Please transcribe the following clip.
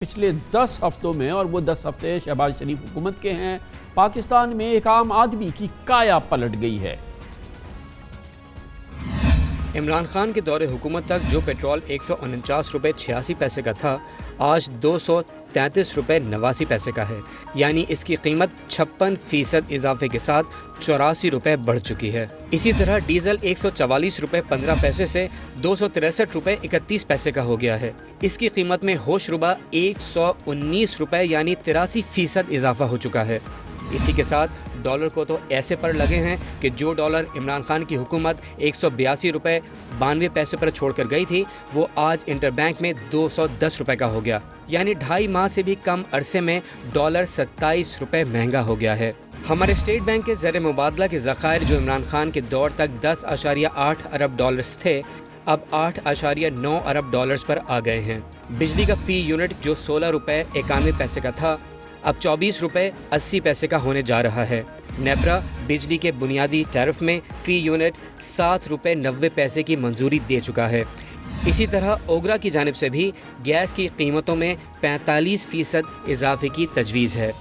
پچھلے 10 ہفتوں میں، اور وہ 10 ہفتے شہباز شریف حکومت کے ہیں، پاکستان میں ایک عام آدمی کی کایا پلٹ گئی ہے۔ عمران خان کے دور حکومت تک جو پیٹرول 149 روپے 86 پیسے کا تھا، آج 233 روپے 89 پیسے کا ہے، یعنی اس کی قیمت 56% اضافے کے ساتھ 84 روپے بڑھ چکی ہے۔ اسی طرح ڈیزل 144 روپے 15 پیسے سے 263 روپے 31 پیسے کا ہو گیا ہے۔ اس کی قیمت میں ہوش ربا 119 روپے یعنی 83% اضافہ ہو چکا ہے۔ اسی کے ساتھ ڈالر کو تو ایسے پر لگے ہیں کہ جو ڈالر عمران خان کی حکومت 182 روپے 92 پیسے پر چھوڑ کر گئی تھی، وہ آج انٹر بینک میں 210 روپے کا ہو گیا، یعنی 2.5 ماہ سے بھی کم عرصے میں ڈالر 27 روپے مہنگا ہو گیا ہے۔ ہمارے اسٹیٹ بینک کے زیر مبادلہ کے ذخائر جو عمران خان کے دور تک 10.8 ارب ڈالرز تھے، اب 8.9 ارب ڈالرز پر آ گئے ہیں۔ بجلی کا فی یونٹ جو 16 روپے 91 پیسے کا تھا، اب 24 روپے 80 پیسے کا ہونے جا رہا ہے۔ نیپرا بجلی کے بنیادی ٹیرف میں فی یونٹ 7 روپے 90 پیسے کی منظوری دے چکا ہے۔ اسی طرح اوگرا کی جانب سے بھی گیس کی قیمتوں میں 45% اضافے کی تجویز ہے۔